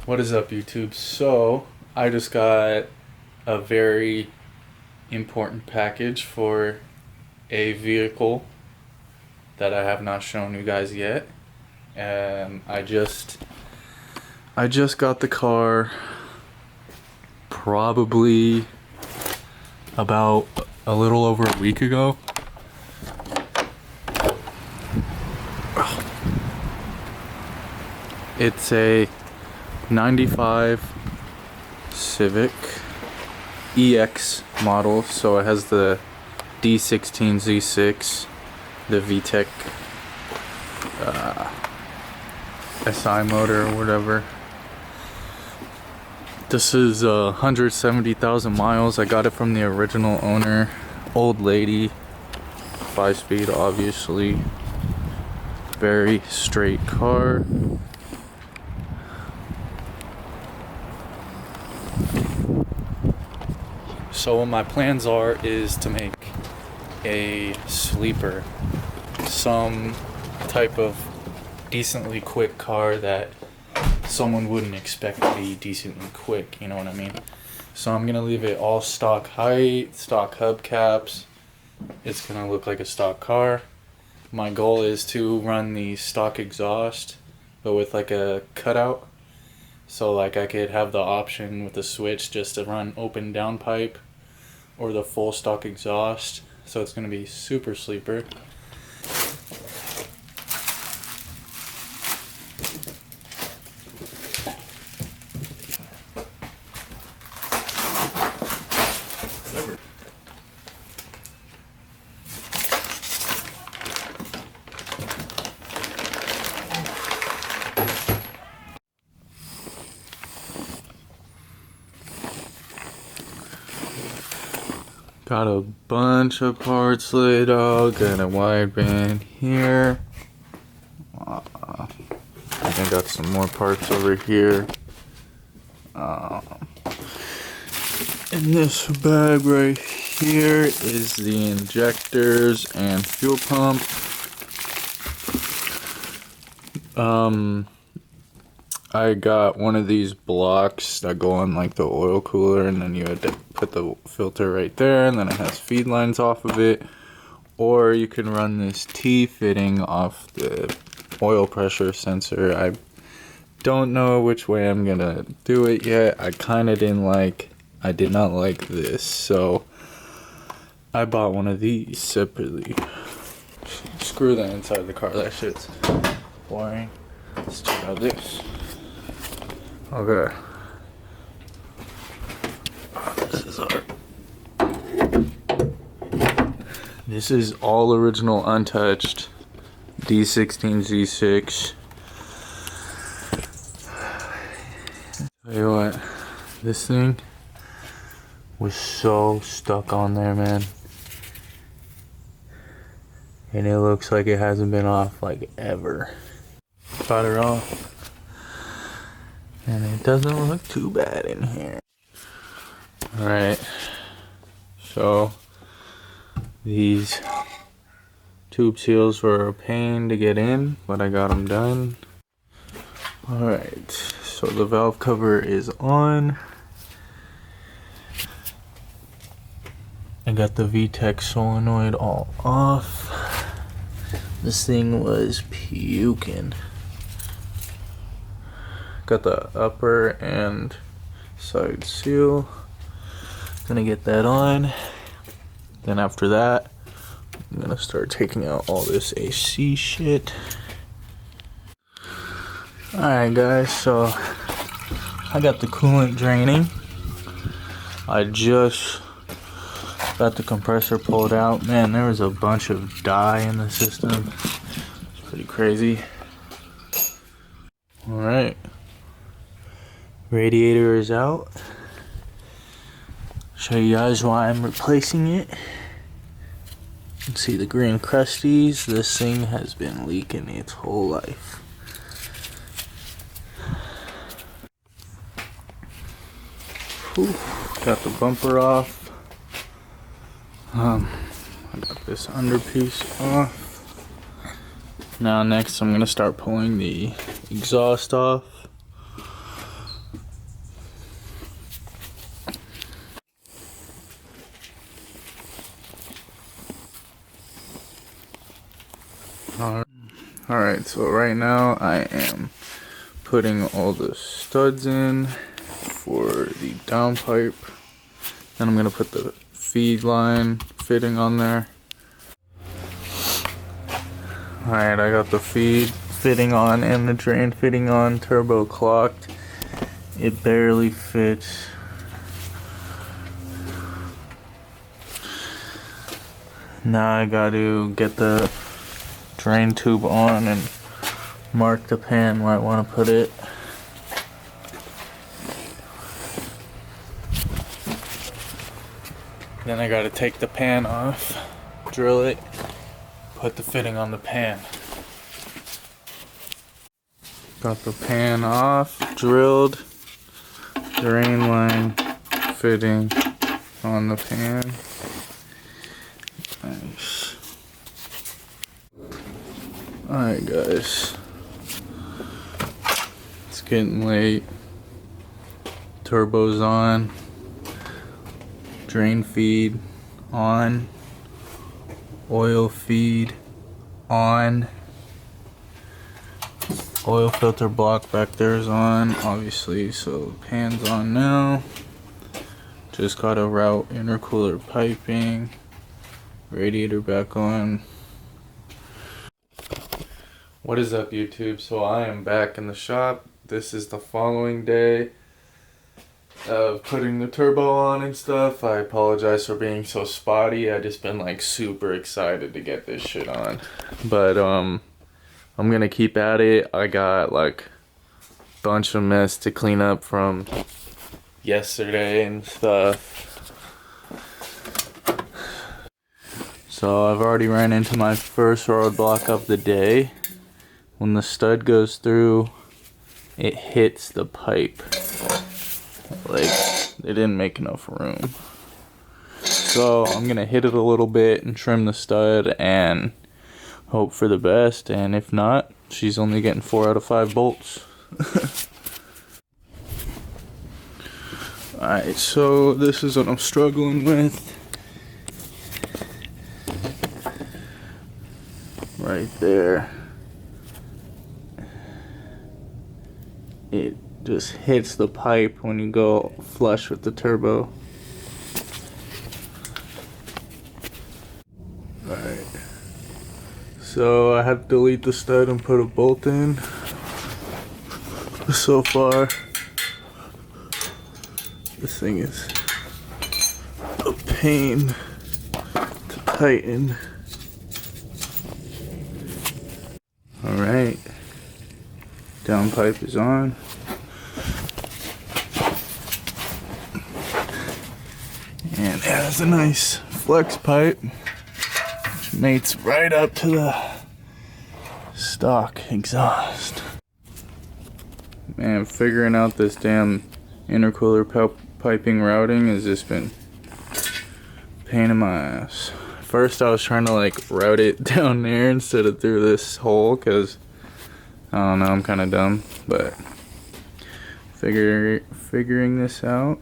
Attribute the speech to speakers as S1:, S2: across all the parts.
S1: What is up, YouTube? So, I just got a very important package for a vehicle that I have not shown you guys yet. I just got the car probably about a little over a week ago. It's a 95 Civic EX model, so it has the D16 Z6, the VTEC SI motor or whatever. This is 170,000 miles. I got it from the original owner, old lady, 5-speed obviously, very straight car. So what my plans are is to make a sleeper, some type of decently quick car that someone wouldn't expect to be decently quick, you know what I mean? So I'm gonna leave it all stock height, stock hubcaps. It's gonna look like a stock car. My goal is to run the stock exhaust, but with like a cutout. So like I could have the option with the switch just to run open downpipe or the full stock exhaust. So it's gonna be super sleeper. Got a bunch of parts laid out. Got a wideband here. I got some more parts over here. In this bag right here is the injectors and fuel pump. I got one of these blocks that go on like the oil cooler, and then you had to put the filter right there, and then it has feed lines off of it. Or you can run this T-fitting off the oil pressure sensor. I don't know which way I'm gonna do it yet. I did not like this, so I bought one of these separately. Screw that inside of the car, that shit's boring. Let's check out this. Okay. This is all original, untouched D16 Z6. Tell you what, this thing was so stuck on there, man. And it looks like it hasn't been off like ever. Got her off. And it doesn't look too bad in here. Alright. So, these tube seals were a pain to get in, but I got them done. Alright. So the valve cover is on. I got the VTEC solenoid all off. This thing was puking. Got the upper and side seal. Gonna get that on. Then after that, I'm gonna start taking out all this AC shit. Alright guys, so I got the coolant draining. I just got the compressor pulled out. Man, there was a bunch of dye in the system. It's pretty crazy. Alright. Radiator is out. Show you guys why I'm replacing it. You can see the green crusties. This thing has been leaking its whole life. Whew. Got the bumper off. I got this underpiece off. Now next I'm gonna start pulling the exhaust off. Alright, so right now I am putting all the studs in for the downpipe. Then I'm going to put the feed line fitting on there. Alright, I got the feed fitting on and the drain fitting on, turbo clocked. It barely fits. Now I got to get the drain tube on and mark the pan where I want to put it. Then I got to take the pan off, drill it, put the fitting on the pan. Got the pan off, drilled, drain line fitting on the pan. Nice. Alright guys, it's getting late. Turbo's on, drain feed on, oil feed on, oil filter block back there is on, obviously, so the pan's on now. Just gotta route intercooler piping, radiator back on. What is up YouTube? So I am back in the shop. This is the following day of putting the turbo on and stuff. I apologize for being so spotty. I just been like super excited to get this shit on. But I'm gonna keep at it. I got like a bunch of mess to clean up from yesterday and stuff. So I've already ran into my first roadblock of the day. When the stud goes through, it hits the pipe. Like, they didn't make enough room. So I'm gonna hit it a little bit and trim the stud and hope for the best. And if not, she's only getting 4 out of 5 bolts. Alright, so this is what I'm struggling with. Right there. It just hits the pipe when you go flush with the turbo. Alright. So I had to delete the stud and put a bolt in. So far, this thing is a pain to tighten. Alright. Downpipe is on. And it has a nice flex pipe, which mates right up to the stock exhaust. Man, figuring out this damn intercooler piping routing has just been a pain in my ass. First I was trying to like route it down there instead of through this hole, because I don't know, I'm kind of dumb, but figuring this out.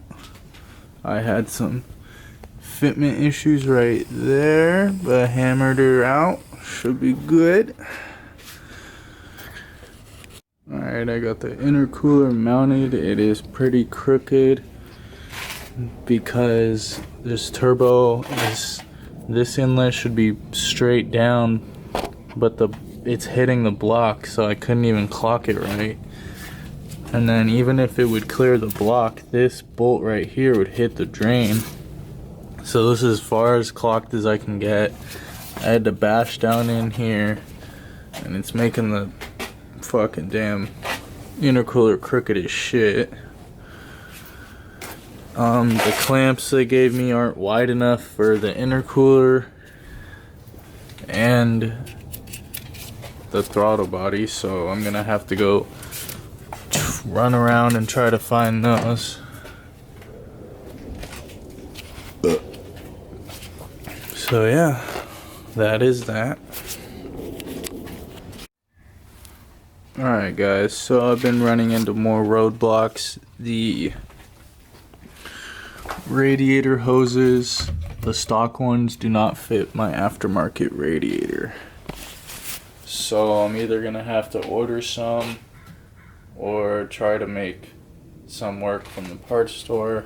S1: I had some fitment issues right there, but hammered her out. Should be good. Alright, I got the intercooler mounted. It is pretty crooked because this turbo is, this inlet should be straight down, but it's hitting the block, so I couldn't even clock it right. And then even if it would clear the block, this bolt right here would hit the drain. So this is as far as clocked as I can get. I had to bash down in here, and it's making the fucking damn intercooler crooked as shit. The clamps they gave me aren't wide enough for the intercooler and the throttle body, so I'm gonna have to go run around and try to find those. So yeah, that is that. Alright guys, so I've been running into more roadblocks. The radiator hoses, the stock ones, do not fit my aftermarket radiator. So I'm either gonna have to order some or try to make some work from the parts store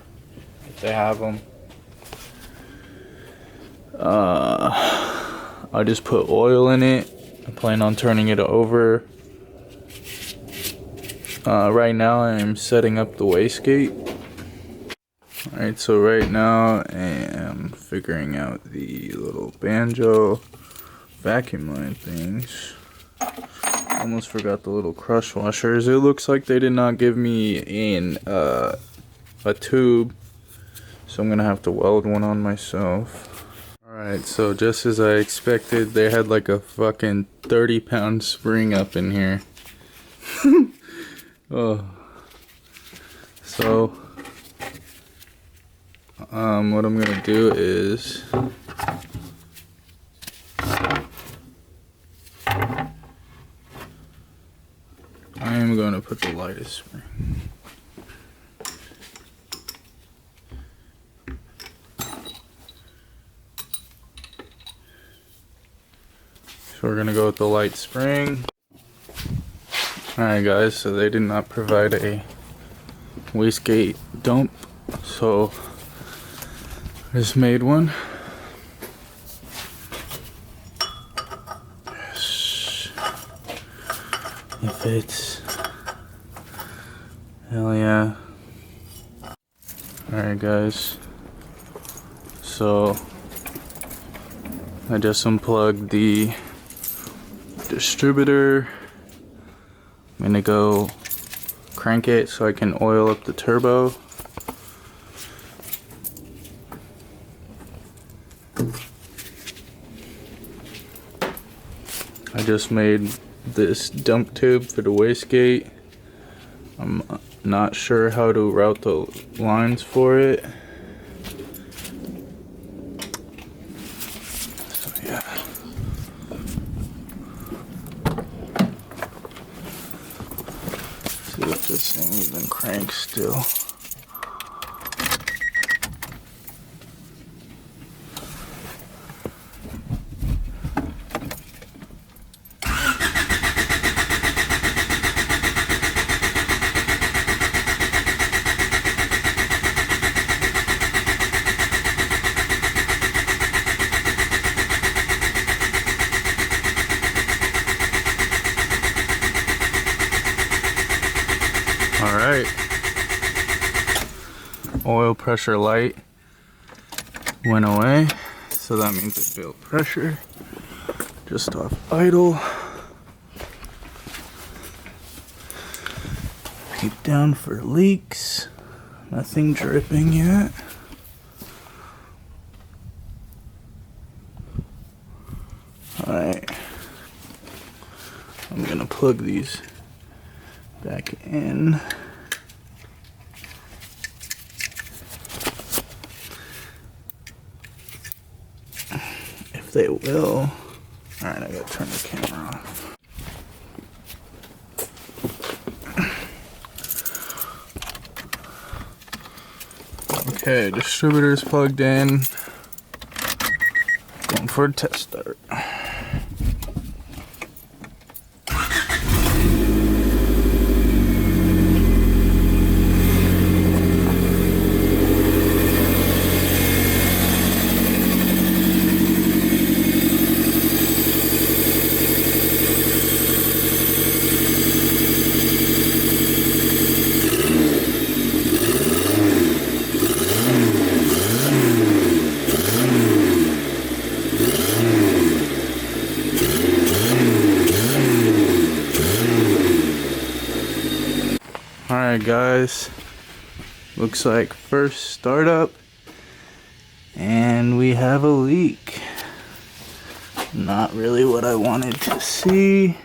S1: if they have them. I just put oil in it. I plan on turning it over. Right now I am setting up the wastegate. Alright, so right now I am figuring out the little banjo vacuum line things. Almost forgot the little crush washers. It looks like they did not give me a tube, so I'm gonna have to weld one on myself. Alright, so just as I expected, they had like a fucking 30-pound spring up in here. Oh. So what I'm gonna do is I am gonna put the lightest spring. So we're gonna go with the light spring. Alright guys, so they did not provide a wastegate dump, so I just made one. Yes. It fits. Hell yeah. Alright guys, so I just unplugged the distributor. I'm gonna go crank it so I can oil up the turbo. I just made this dump tube for the wastegate. I'm not sure how to route the lines for it. So yeah. See if this thing even cranks still. Alright, oil pressure light went away, so that means it built pressure just off idle. Peep down for leaks, nothing dripping yet. Alright, I'm gonna plug these back in. If they will. Alright, I gotta turn the camera off. Okay, distributor's plugged in. Going for a test start. Alright guys, looks like first startup and we have a leak. Not really what I wanted to see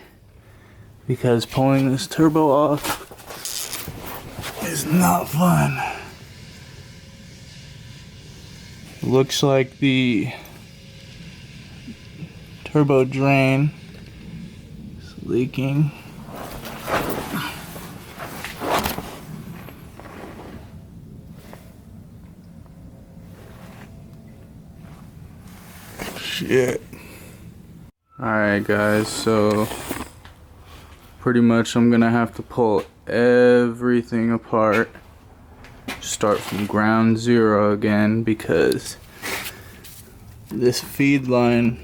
S1: because pulling this turbo off is not fun. Looks like the turbo drain is leaking. Shit.
S2: Alright guys, so pretty much I'm gonna have to pull everything apart, start from ground zero again, because this feed line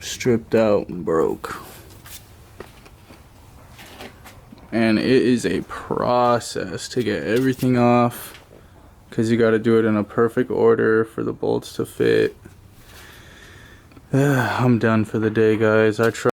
S2: stripped out and broke. And it is a process to get everything off, because you got to do it in a perfect order for the bolts to fit. I'm done for the day, guys. I tried.